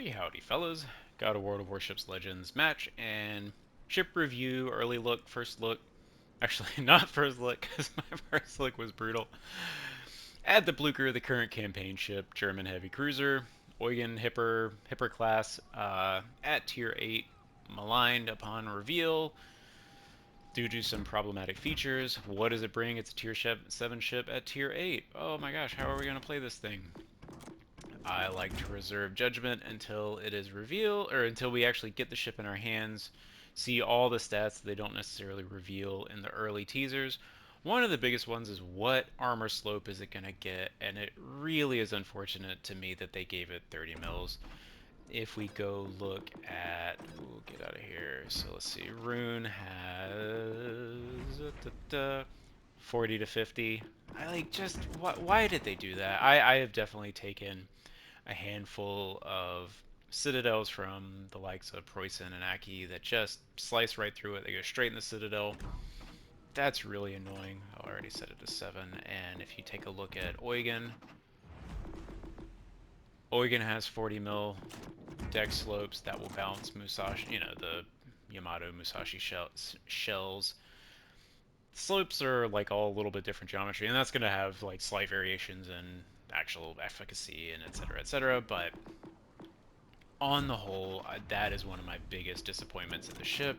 Howdy fellas, got a World of Warships Legends match and ship review, early look, first look. Actually, not first look, because my first look was brutal. Add the Blucher, the current campaign ship, German heavy cruiser, Eugen Hipper class, at tier 8, maligned upon reveal, due to some problematic features. What does it bring? It's a tier 7 ship at tier 8. Oh my gosh, how are we going to play this thing? I like to reserve judgment until it is revealed, or until we actually get the ship in our hands, see all the stats that they don't necessarily reveal in the early teasers. One of the biggest ones is what armor slope is it going to get, and it really is unfortunate to me that they gave it 30 mils. If we go look at, ooh, get out of here. So let's see, Rune has 40 to 50. I like just, why did they do that? I have definitely taken a handful of citadels from the likes of Preussen and Aki that just slice right through it. They go straight in the citadel. That's really annoying. I already set it to 7. And if you take a look at Eugen, Eugen has 40 mil deck slopes that will bounce Musashi, the Yamato Musashi shells. Slopes are like all a little bit different geometry, and that's going to have like slight variations in actual efficacy and etc. etc. But on the whole, that is one of my biggest disappointments in the ship.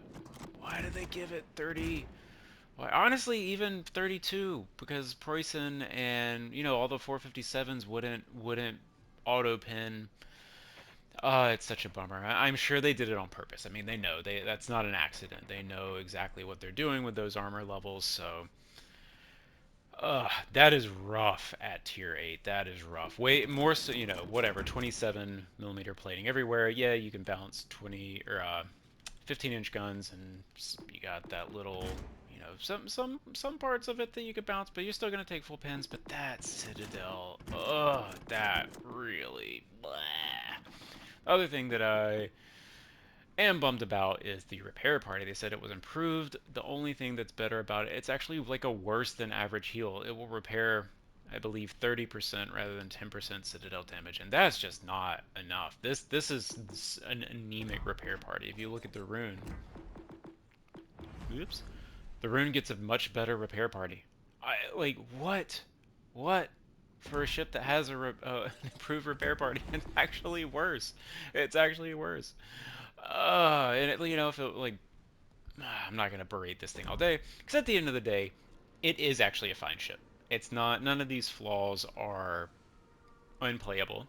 Why did they give it 30? Why, honestly, even 32, because Preussen and all the 457s wouldn't auto pin. It's such a bummer. I'm sure they did it on purpose. I mean, they know that's not an accident. They know exactly what they're doing with those armor levels. So, that is rough at tier 8. That is rough. Way more so, whatever, 27 millimeter plating everywhere. Yeah, you can bounce 20 or 15-inch guns, and you got that little, some parts of it that you could bounce, but you're still gonna take full pins. But that Citadel, that really. Blah. Other thing that I am bummed about is the repair party. They said it was improved. The only thing that's better about it, it's actually like a worse than average heal. It will repair, I believe, 30% rather than 10% citadel damage, and that's just not enough. This is an anemic repair party. If you look at the rune, oops, the rune gets a much better repair party. I like what for a ship that has an improved repair party. It's actually worse. It's actually worse. And if it like I'm not gonna berate this thing all day, because at the end of the day, it is actually a fine ship. It's not. None of these flaws are unplayable.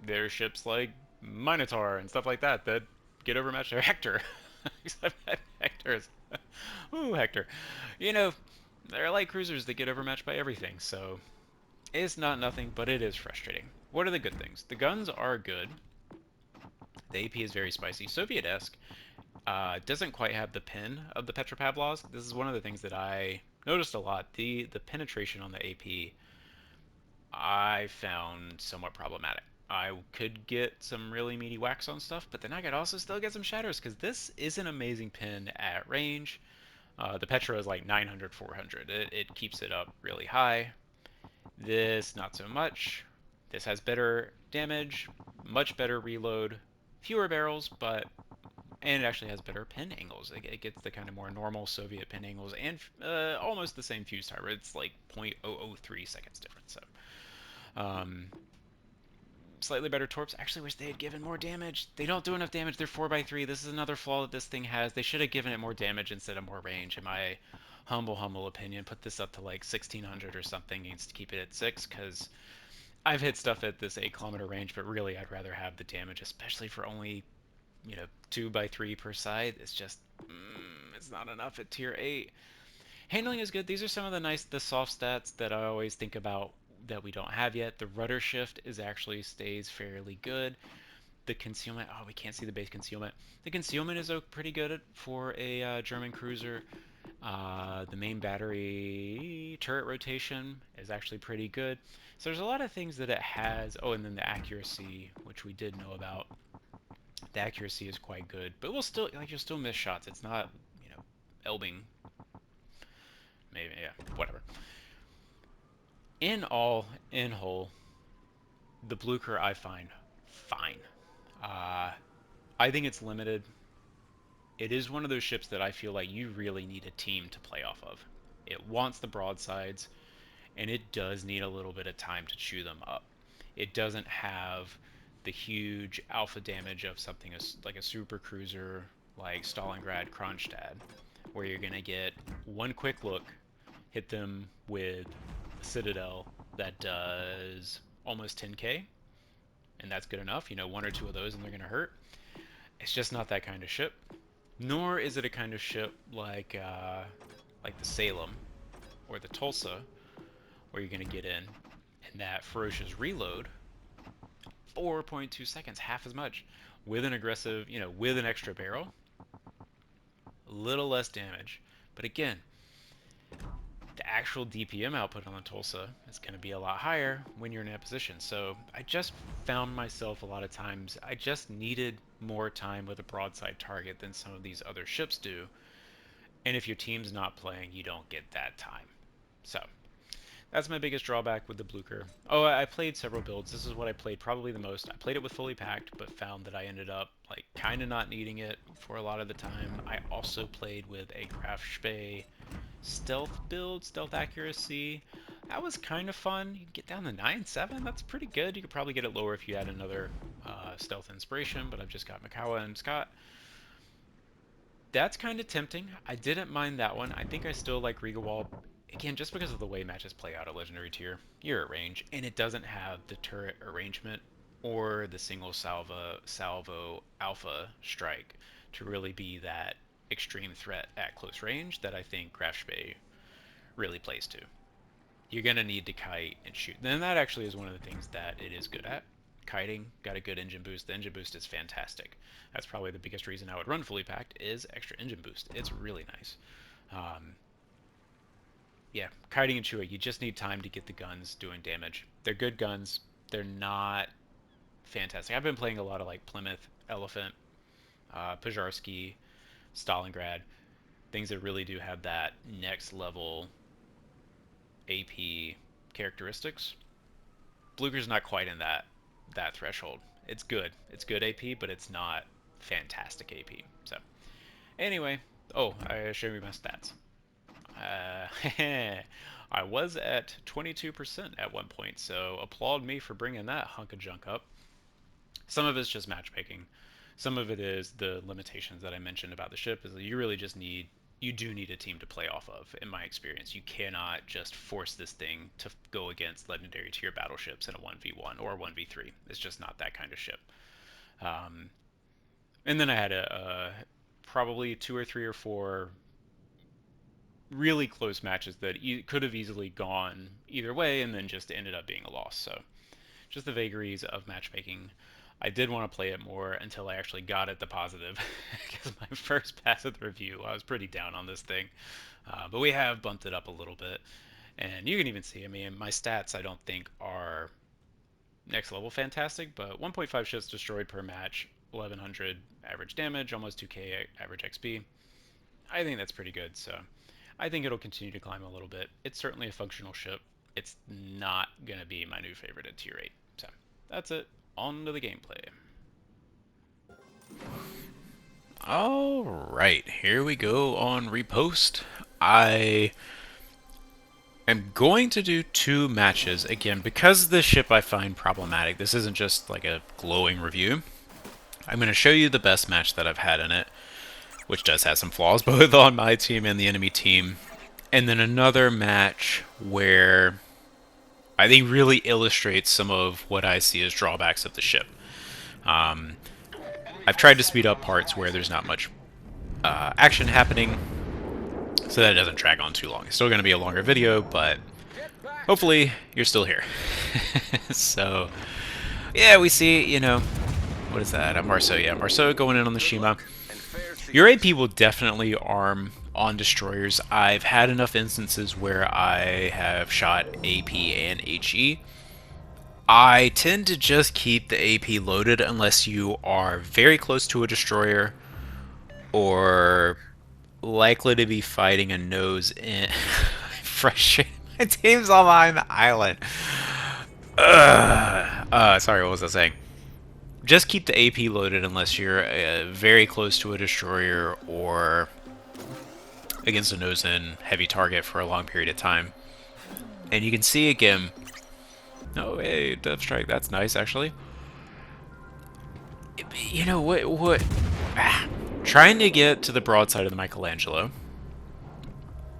There's ships like Minotaur and stuff like that that get overmatched. Or Hector, except that Hector's, ooh Hector, you know, they're light cruisers that get overmatched by everything. So it's not nothing, but it is frustrating. What are the good things? The guns are good. The AP is very spicy, Soviet-esque. Doesn't quite have the pin of the Petropavlovsk. This is one of the things that I noticed a lot. The penetration on the AP I found somewhat problematic. I could get some really meaty whacks on stuff, but then I could also still get some shatters because this is an amazing pin at range. The Petra is like 900, 400. It keeps it up really high. This, not so much. This has better damage, much better reload, fewer barrels, but and it actually has better pin angles. It gets the kind of more normal Soviet pin angles and almost the same fuse time. It's like 0.003 seconds difference. So, slightly better torps. Actually, wish they had given more damage. They don't do enough damage. They're 4x3. This is another flaw that this thing has. They should have given it more damage instead of more range. In my humble opinion, put this up to like 1600 or something. Needs to keep it at 6 because I've hit stuff at this 8 kilometer range, but really I'd rather have the damage, especially for only 2x3 per side. It's just it's not enough at tier 8. Handling is good. These are some of the soft stats that I always think about that we don't have yet. The rudder shift is actually stays fairly good. The concealment, oh, we can't see the base concealment. The concealment is pretty good for a German cruiser. The main battery turret rotation is actually pretty good. So there's a lot of things that it has. Oh, and then the accuracy, which we did know about. The accuracy is quite good, but we'll still you'll still miss shots. It's not Elbing. Maybe, yeah, whatever. In whole, the Blucher I find fine. I think it's limited. It is one of those ships that I feel like you really need a team to play off of. It wants the broadsides, and it does need a little bit of time to chew them up. It doesn't have the huge alpha damage of something like a super cruiser like Stalingrad Kronstadt, where you're going to get one quick look, hit them with a Citadel that does almost 10k, and that's good enough. You know, one or two of those and they're going to hurt. It's just not that kind of ship. Nor is it a kind of ship like the Salem or the Tulsa, where you're going to get in and that ferocious reload, 4.2 seconds, half as much, with an aggressive, you know, with an extra barrel, a little less damage. But again, the actual DPM output on the Tulsa is going to be a lot higher when you're in that position. So I just found myself a lot of times, I just needed more time with a broadside target than some of these other ships do. And if your team's not playing, you don't get that time. So that's my biggest drawback with the Blucher. Oh, I played several builds. This is what I played probably the most. I played it with fully packed, but found that I ended up like kind of not needing it for a lot of the time. I also played with a Graf Spee stealth build, stealth accuracy. That was kind of fun. You can get down to 9-7. That's pretty good. You could probably get it lower if you had another stealth inspiration, but I've just got Makawa and Scott. That's kind of tempting. I didn't mind that one. I think I still like Rigawald. Again, just because of the way matches play out at Legendary Tier, you're at range, and it doesn't have the turret arrangement or the single salvo alpha strike to really be that extreme threat at close range that I think Graf Spee really plays to. You're going to need to kite and shoot. And that actually is one of the things that it is good at. Kiting, got a good engine boost. The engine boost is fantastic. That's probably the biggest reason I would run fully packed is extra engine boost. It's really nice. Yeah, kiting and chewing, you just need time to get the guns doing damage. They're good guns. They're not fantastic. I've been playing a lot of like Plymouth, Elephant, Pizharsky, Stalingrad, things that really do have that next level AP characteristics. Blucher's not quite in that threshold. It's good. It's good AP, but it's not fantastic AP. So, anyway, oh, I show you my stats. I was at 22% at one point, so applaud me for bringing that hunk of junk up. Some of it's just matchmaking. Some of it is the limitations that I mentioned about the ship, is that you really just need, you do need a team to play off of, in my experience. You cannot just force this thing to go against legendary tier battleships in a 1v1 or 1v3. It's just not that kind of ship. And then I had probably 2 or 3 or 4 really close matches that could have easily gone either way and then just ended up being a loss. So just the vagaries of matchmaking. I did want to play it more until I actually got it the positive, because my first pass of the review, I was pretty down on this thing. But we have bumped it up a little bit. And you can even see, I mean, my stats I don't think are next level fantastic, but 1.5 ships destroyed per match, 1100 average damage, almost 2k average XP. I think that's pretty good, so I think it'll continue to climb a little bit. It's certainly a functional ship. It's not going to be my new favorite at tier 8. So that's it. On to the gameplay. Alright, here we go on Repost. I am going to do 2 matches. Again, because this ship I find problematic, this isn't just like a glowing review. I'm going to show you the best match that I've had in it, which does have some flaws, both on my team and the enemy team. And then another match where I think really illustrates some of what I see as drawbacks of the ship. I've tried to speed up parts where there's not much action happening, so that it doesn't drag on too long. It's still going to be a longer video, but hopefully you're still here. So, yeah, we see, you know, what is that? Marceau, yeah, Marceau going in on the Shima. Your AP will definitely arm on destroyers. I've had enough instances where I have shot AP and HE. I tend to just keep the AP loaded unless you are very close to a destroyer or likely to be fighting a nose in. Frustrated. My team's on the island. Sorry, what was I saying? just keep the AP loaded unless you're very close to a destroyer or against a nose-in heavy target for a long period of time. And you can see again... Oh, hey, Death Strike, that's nice, actually. You know, what... Trying to get to the broadside of the Michelangelo.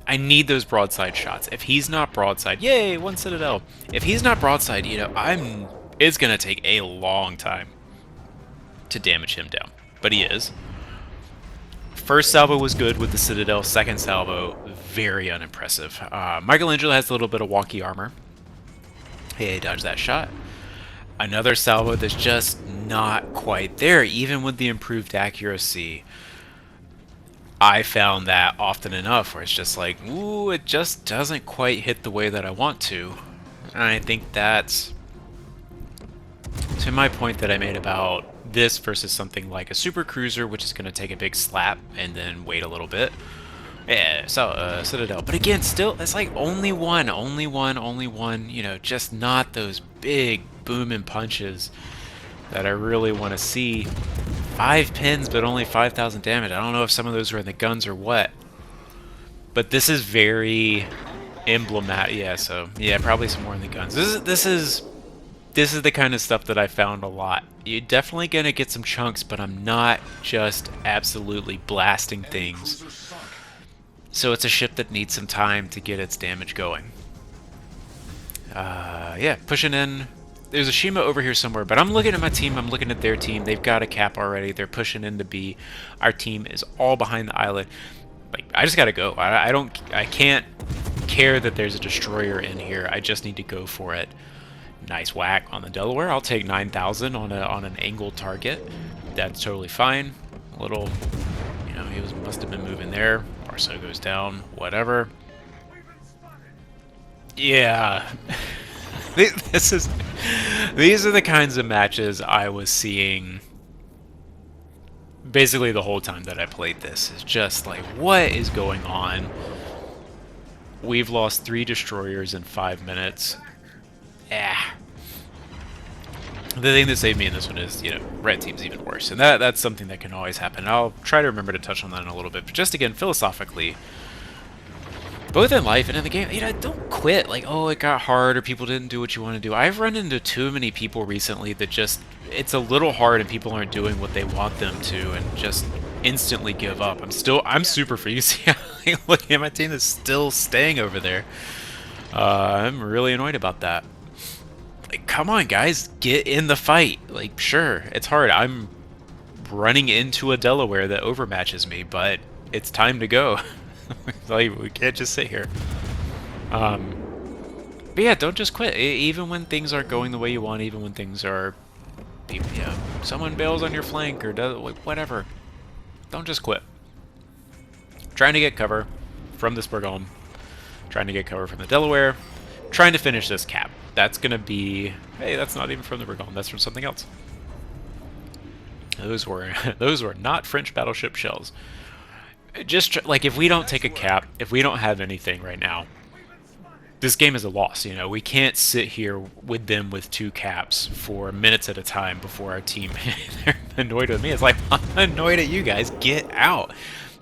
I need those broadside shots. If he's not broadside, yay, 1 Citadel. If he's not broadside, you know, it's gonna take a long time to damage him down. But he is. First salvo was good with the Citadel. Second salvo, very unimpressive. Michelangelo has a little bit of wonky armor. Hey, dodge that shot. Another salvo that's just not quite there, even with the improved accuracy. I found that often enough where it's just like, ooh, it just doesn't quite hit the way that I want to. And I think that's to my point that I made about this versus something like a super cruiser, which is going to take a big slap and then wait a little bit. Yeah, so Citadel. But again, still, it's like only one, you know, just not those big booming punches that I really want to see. 5 pins, but only 5,000 damage. I don't know if some of those were in the guns or what. But this is very emblematic. Yeah, so, yeah, probably some more in the guns. This is the kind of stuff that I found a lot. You're definitely going to get some chunks, but I'm not just absolutely blasting things. So it's a ship that needs some time to get its damage going. Yeah, pushing in. There's a Shima over here somewhere, but I'm looking at my team, I'm looking at their team. They've got a cap already. They're pushing into B. Our team is all behind the island. Like, I just gotta go. I can't care that there's a destroyer in here. I just need to go for it. Nice whack on the Delaware. I'll take 9,000 on an angled target. That's totally fine. A little, you know, must have been moving there. Barso goes down. Whatever. Yeah. These are the kinds of matches I was seeing basically the whole time that I played this. It's just like, what is going on? We've lost 3 destroyers in 5 minutes. The thing that saved me in this one is, you know, red team's even worse. And that's something that can always happen. I'll try to remember to touch on that in a little bit. But just again, philosophically, both in life and in the game, you know, don't quit. Like, oh, it got hard or people didn't do what you want to do. I've run into too many people recently that just, it's a little hard and people aren't doing what they want them to and just instantly give up. I'm super free. You see, looking at my team that's still staying over there. I'm really annoyed about that. Like, come on, guys, get in the fight. Like, sure, it's hard. I'm running into a Delaware that overmatches me, but it's time to go. Like, we can't just sit here. But yeah, don't just quit. Even when things aren't going the way you want, even when things are, yeah, someone bails on your flank or does, like, whatever. Don't just quit. Trying to get cover from this Burgom. Trying to get cover from the Delaware. Trying to finish this cap. That's gonna be, hey, that's not even from the Burgom. That's from something else. Those were not French battleship shells. Just like, if we don't take a cap, if we don't have anything right now, this game is a loss. You know, we can't sit here with them with 2 caps for minutes at a time before our team. They're annoyed with me. It's like, I'm annoyed at you guys. Get out.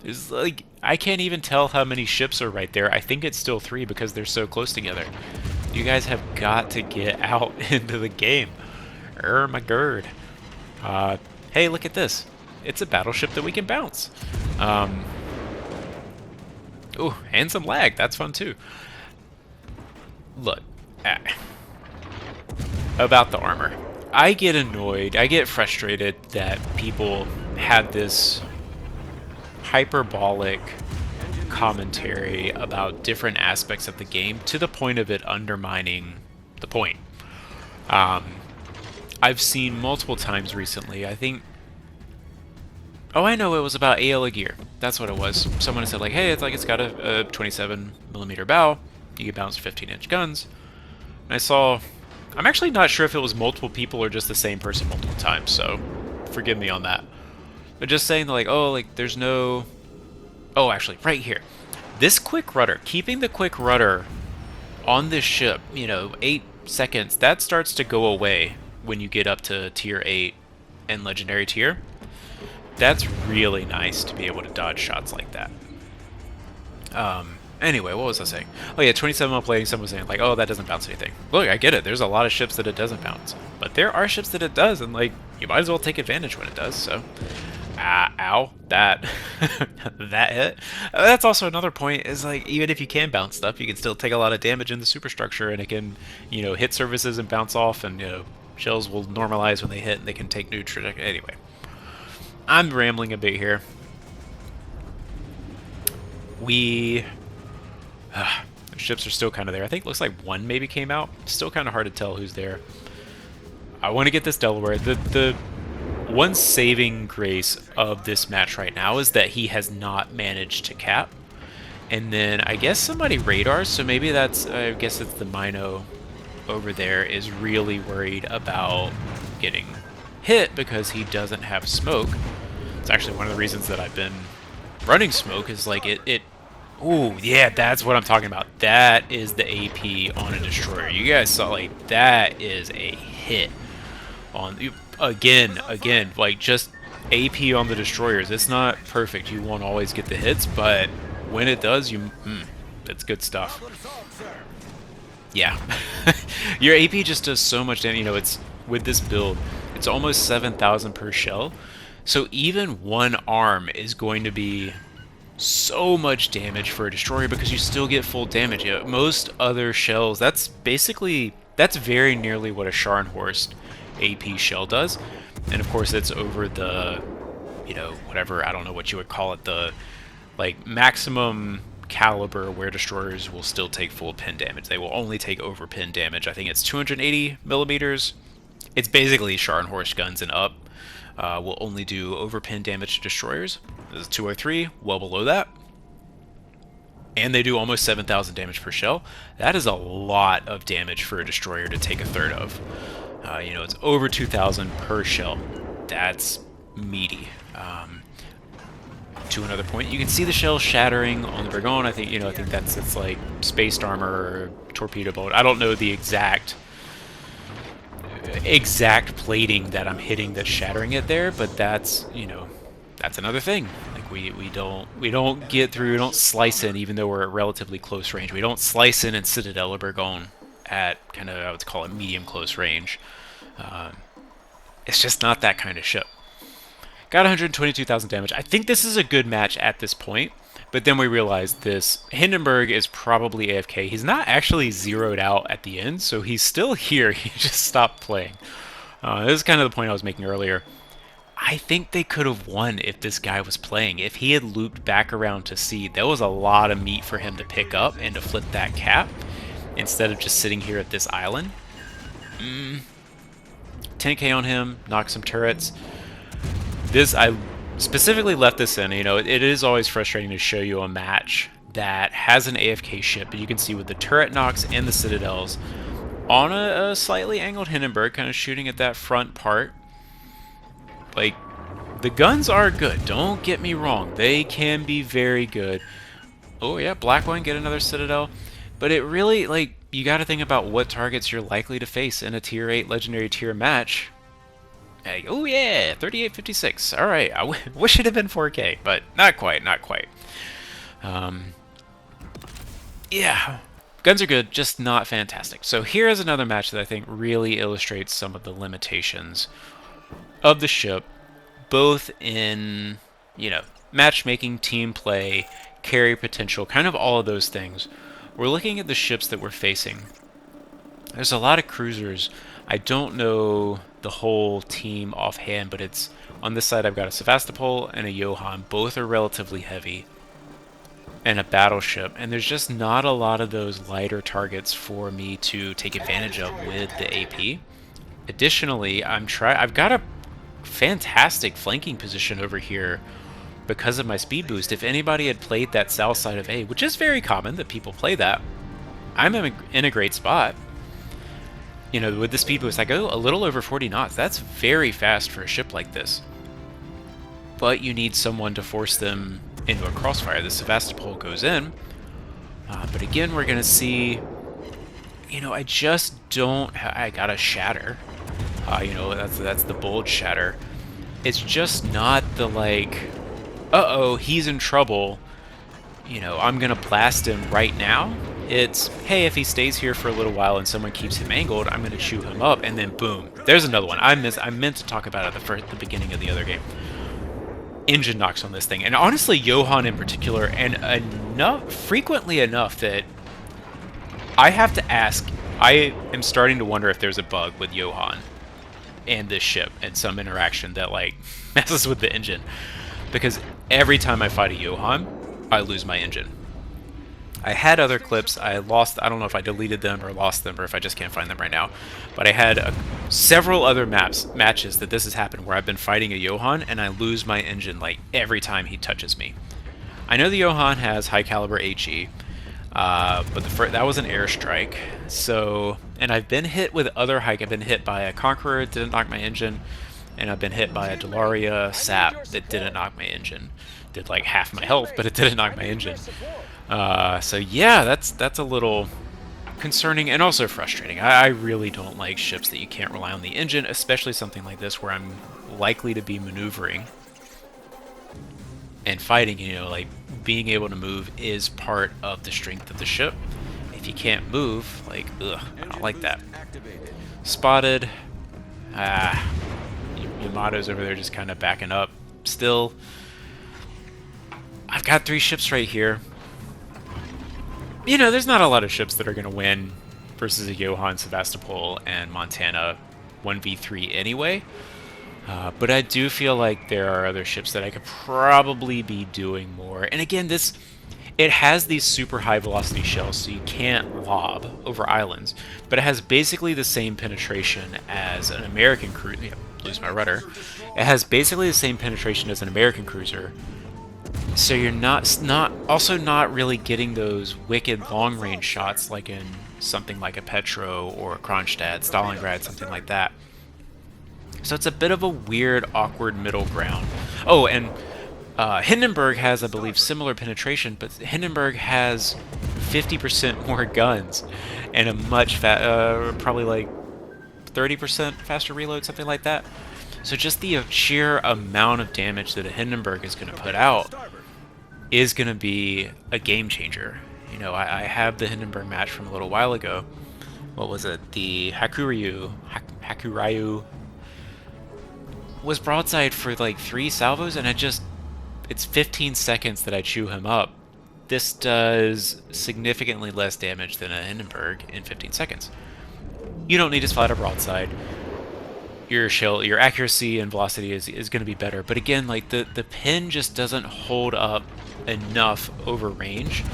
It's like, I can't even tell how many ships are right there. I think it's still 3 because they're so close together. You guys have got to get out into the game. My gird. Hey, look at this. It's a battleship that we can bounce. Ooh, and some lag. That's fun too. Look. About the armor. I get annoyed. I get frustrated that people have this hyperbolic commentary about different aspects of the game to the point of it undermining the point. I've seen multiple times recently, I think, oh, I know, it was about AL gear. That's what it was. Someone said, like, hey, it's got a 27mm bow. You can bounce 15-inch guns. And I saw, I'm actually not sure if it was multiple people or just the same person multiple times, so forgive me on that. But just saying, like, oh, like, there's no, oh, actually, right here. This quick rudder, keeping the quick rudder on this ship, you know, 8 seconds, that starts to go away when you get up to tier 8 in Legendary tier. That's really nice to be able to dodge shots like that. Anyway, what was I saying? Oh yeah, 27 mil plating, someone was saying like, oh, that doesn't bounce anything. Look, I get it, there's a lot of ships that it doesn't bounce. But there are ships that it does, and like, you might as well take advantage when it does, so. Ow, that, that hit. That's also another point, is like, even if you can bounce stuff, you can still take a lot of damage in the superstructure, and it can, you know, hit surfaces and bounce off, and, you know, shells will normalize when they hit, and they can take new trajectory. Anyway, I'm rambling a bit here. Ships are still kind of there. I think it looks like one maybe came out. Still kind of hard to tell who's there. I want to get this Delaware. The one saving grace of this match right now is that he has not managed to cap. And then I guess somebody radars, so maybe that's, I guess it's the Mino over there is really worried about getting hit because he doesn't have smoke. It's actually one of the reasons that I've been running smoke is like it ooh, yeah, that's what I'm talking about. That is the AP on a destroyer. You guys saw, like, that is a hit on again, like just AP on the destroyers. It's not perfect. You won't always get the hits, but when it does, that's good stuff. Yeah. Your AP just does so much damage. You know, it's with this build, it's almost 7,000 per shell. So even one arm is going to be so much damage for a destroyer because you still get full damage. You know, most other shells, that's very nearly what a Scharnhorst AP shell does. And of course it's over the, you know, whatever, I don't know what you would call it, the like maximum caliber where destroyers will still take full pin damage. They will only take over pin damage. I think it's 280 millimeters. It's basically Scharnhorst guns and up. Will only do over pin damage to destroyers. This is 203, well below that. And they do almost 7,000 damage per shell. That is a lot of damage for a destroyer to take a third of. You know, it's over 2,000 per shell. That's meaty. To another point, you can see the shell shattering on the Dragon. I think, you know, I think it's like spaced armor or torpedo bolt. I don't know the exact plating that I'm hitting that's shattering it there, but that's, you know, that's another thing. Like we don't get through, we don't slice in, even though we're at relatively close range. We don't slice in Citadel or Burgon at kind of, I would call it medium close range. It's just not that kind of ship. Got 122,000 damage. I think this is a good match at this point, but then we realized this Hindenburg is probably AFK. He's not actually zeroed out at the end, so he's still here. He just stopped playing. This is kind of the point I was making earlier. I think they could have won if this guy was playing. If he had looped back around to C, there was a lot of meat for him to pick up and to flip that cap instead of just sitting here at this island. 10k on him, knock some turrets. This, I specifically left this in. You know, it is always frustrating to show you a match that has an AFK ship, but you can see with the turret knocks and the citadels on a slightly angled Hindenburg, kind of shooting at that front part. Like, the guns are good, don't get me wrong, they can be very good. Oh yeah, black one, get another citadel. But it really, like, you gotta think about what targets you're likely to face in a tier 8 legendary tier match. Like, oh yeah, 3856. All right, I wish it had been 4K, but not quite, not quite. Yeah, guns are good, just not fantastic. So here is another match that I think really illustrates some of the limitations of the ship, both in, you know, matchmaking, team play, carry potential, kind of all of those things. We're looking at the ships that we're facing. There's a lot of cruisers. I don't know the whole team offhand, but it's on this side I've got a Sevastopol and a Johann. Both are relatively heavy, and a battleship, and there's just not a lot of those lighter targets for me to take advantage of with the AP. Additionally, I've got a fantastic flanking position over here because of my speed boost. If anybody had played that south side of A, which is very common that people play that, I'm in a great spot. You know, with the speed boost, I go a little over 40 knots. That's very fast for a ship like this. But you need someone to force them into a crossfire. The Sevastopol goes in. But again, we're going to see... You know, I just don't... I got a shatter. You know, that's the bulge shatter. It's just not the like, uh-oh, he's in trouble, you know, I'm gonna blast him right now. It's, hey, if he stays here for a little while and someone keeps him angled, I'm gonna chew him up, and then boom, there's another one. I meant to talk about it at the beginning of the other game. Engine knocks on this thing, and honestly, Johann in particular, and frequently enough that I have to ask. I am starting to wonder if there's a bug with Johann and this ship and some interaction that like messes with the engine, because every time I fight a Johann, I lose my engine. I had other clips. I don't know if I deleted them or lost them or if I just can't find them right now. But I had several other matches that this has happened where I've been fighting a Johann and I lose my engine like every time he touches me. I know the Johann has high caliber HE, but that was an airstrike. So, and I've been hit with other I've been hit by a Conqueror, didn't knock my engine, and I've been hit by a Delaria Sap that didn't knock my engine. Did like half my health, but it didn't knock my engine. So yeah, that's a little concerning and also frustrating. I really don't like ships that you can't rely on the engine, especially something like this where I'm likely to be maneuvering and fighting. You know, like being able to move is part of the strength of the ship. If you can't move, like, ugh, I don't like that. Spotted. Yamato's over there just kind of backing up. Still, I've got 3 ships right here. You know, there's not a lot of ships that are going to win versus a Johann, Sevastopol, and Montana 1v3 anyway. But I do feel like there are other ships that I could probably be doing more. And again, it has these super high velocity shells, so you can't lob over islands. But it has basically the same penetration as an American cruiser. Lose my rudder. It has basically the same penetration as an American cruiser. So you're not really getting those wicked long-range shots like in something like a Petro or a Kronstadt, Stalingrad, something like that. So it's a bit of a weird, awkward middle ground. Oh, and Hindenburg has, I believe, similar penetration, but Hindenburg has 50% more guns and a much probably like 30% faster reload, something like that. So just the sheer amount of damage that a Hindenburg is going to put out is going to be a game changer. You know, I have the Hindenburg match from a little while ago. What was it? The Hakuryu was broadside for like 3 salvos, and it's 15 seconds that I chew him up. This does significantly less damage than a Hindenburg in 15 seconds. You don't need to fly a broadside. Your accuracy and velocity is going to be better, but again, like the pin just doesn't hold up enough over range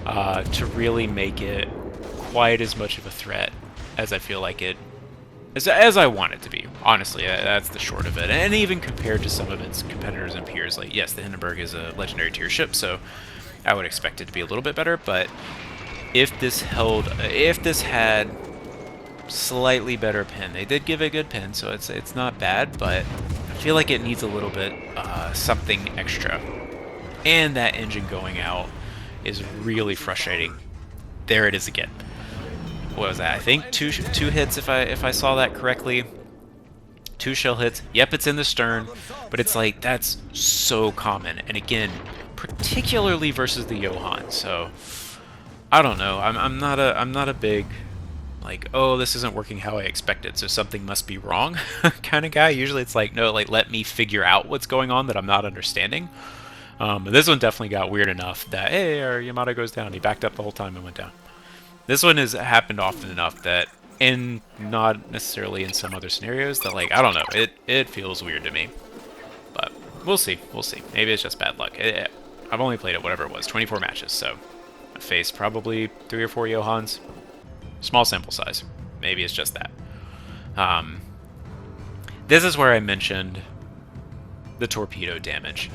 to really make it quite as much of a threat as I feel like it as I want it to be. Honestly, that's the short of it. And even compared to some of its competitors and peers, like yes, the Hindenburg is a legendary tier ship, so I would expect it to be a little bit better. But if this had slightly better pin. They did give a good pin, so it's not bad, but I feel like it needs a little bit something extra. And that engine going out is really frustrating. There it is again. What was that? I think two hits if I saw that correctly. 2 shell hits. Yep, it's in the stern, but it's like that's so common. And again, particularly versus the Johann. So I don't know. I'm not a big like, oh, this isn't working how I expected, so something must be wrong kind of guy. Usually it's like, no, like, let me figure out what's going on that I'm not understanding. But this one definitely got weird enough that, hey, our Yamato goes down. He backed up the whole time and went down. This one has happened often enough that, and not necessarily in some other scenarios, that, like, I don't know, it feels weird to me. But we'll see. Maybe it's just bad luck. I've only played it, whatever it was, 24 matches, so I faced probably 3 or 4 Johanns. Small sample size. Maybe it's just that. This is where I mentioned the torpedo damage.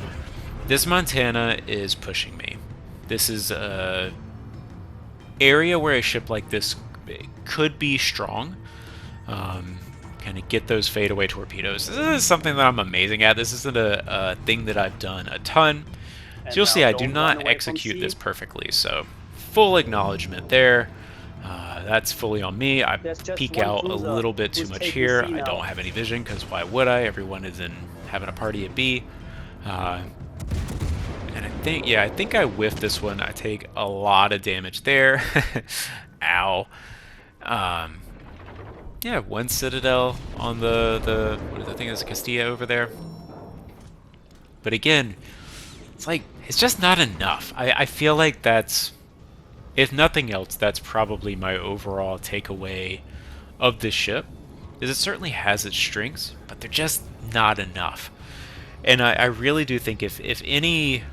This Montana is pushing me. This is a area where a ship like this could be strong. Kind of get those fadeaway torpedoes. This is something that I'm amazing at. This isn't a thing that I've done a ton. So you'll see I do not execute this perfectly, so full acknowledgement there. That's fully on me. I peek out a little bit too much here. I don't have any vision, because why would I? Everyone is in having a party at B. And I think I whiffed this one. I take a lot of damage there. Ow. Yeah, one Citadel on the what is, I think it's Castilla over there. But again, it's like, it's just not enough. I feel like that's, if nothing else, that's probably my overall takeaway of this ship, is it certainly has its strengths, but they're just not enough. And I really do think if any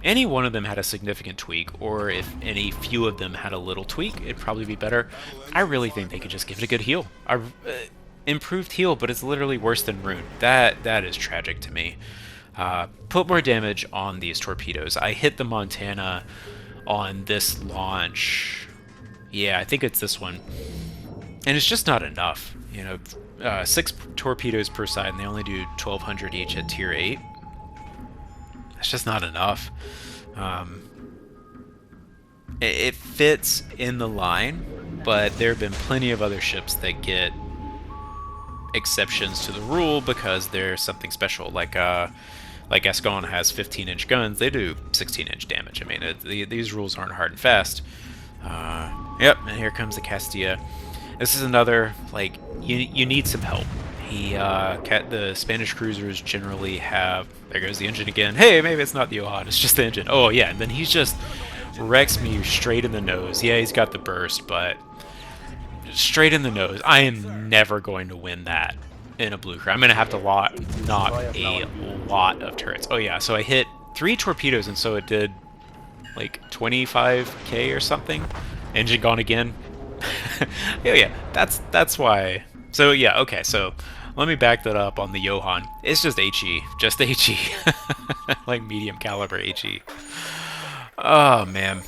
one of them had a significant tweak, or if any few of them had a little tweak, it'd probably be better. I really think they could just give it a good heal. Improved heal, but it's literally worse than Rune. That is tragic to me. Put more damage on these torpedoes. I hit the Montana on this launch. Yeah, I think it's this one. And it's just not enough. You know, 6 torpedoes per side, and they only do 1,200 each at tier 8. That's just not enough. It fits in the line, but there have been plenty of other ships that get exceptions to the rule because there's something special. Like Escon has 15-inch guns, they do 16-inch damage. I mean, these rules aren't hard and fast. Yep, and here comes the Castilla. This is another, like, you need some help. The Spanish cruisers generally have, there goes the engine again. Hey, maybe it's not the Johan, it's just the engine. Oh yeah, and then he's just wrecks me straight in the nose. Yeah, he's got the burst, but straight in the nose. I am never going to win that in a Blucher. I'm going to have to knock a lot of turrets. Oh yeah, so I hit 3 torpedoes, and so it did like 25k or something. Engine gone again. Oh yeah, that's why. So yeah, okay, so let me back that up on the Johan. It's just HE. Just HE. Like medium caliber HE. Oh, man.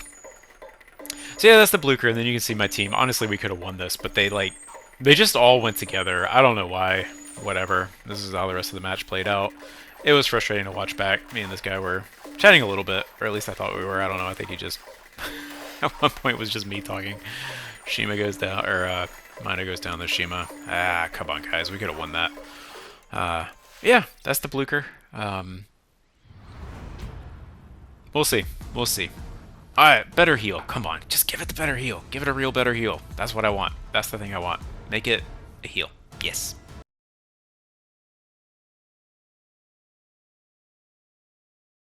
So yeah, that's the Blucher, and then you can see my team. Honestly, we could have won this, but they just all went together. I don't know why. Whatever. This is how the rest of the match played out. It was frustrating to watch back. Me and this guy were chatting a little bit, or at least I thought we were. I don't know. I think he just... At one point, it was just me talking. Shima goes down, or Mina goes down, there's Shima. Ah, come on, guys. We could have won that. Yeah, that's the Blucher. We'll see. We'll see. Alright, better heal. Come on. Just give it the better heal. Give it a real better heal. That's what I want. That's the thing I want. Make it a heal. Yes.